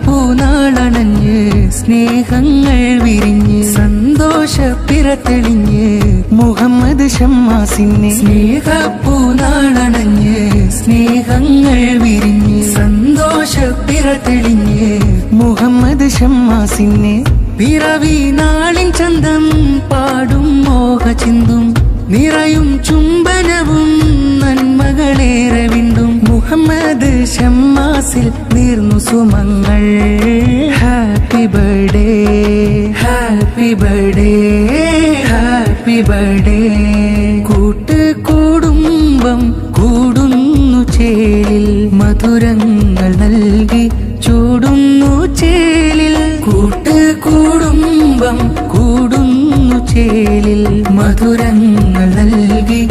സ്നേഹപ്പൂനാളണഞ്ഞ് സ്നേഹങ്ങൾ വിരിഞ്ഞ് സന്തോഷപ്പിറ തെളിഞ്ഞ് മുഹമ്മദ് ഷമ്മാസിനെ. സ്നേഹപ്പൂനാളണഞ്ഞ് സ്നേഹങ്ങൾ വിരിഞ്ഞ് സന്തോഷപ്പിറ തെളിഞ്ഞ് മുഹമ്മദ് ഷമ്മാസിനെ. പിറവി നാളിൻ ചന്തം പാടും മോഹചിന്തും നിറയും ചുംബനവും നന്മകളേറെ വിണ്ടും മുഹമ്മദ് ഷമ്മാസിൽ നീർന്നു സുമങ്ങൾ. Happy birthday happy birthday happy birthday. കൂട്ടുകുടുംബം കൂടുന്നു ചേലിൽ മധുരങ്ങൾ നൽകി ചൂടുന്നു ചേലിൽ. കൂട്ടുകുടുംബം കൂടുന്നു ചേലിൽ മധുരങ്ങൾ നൽകി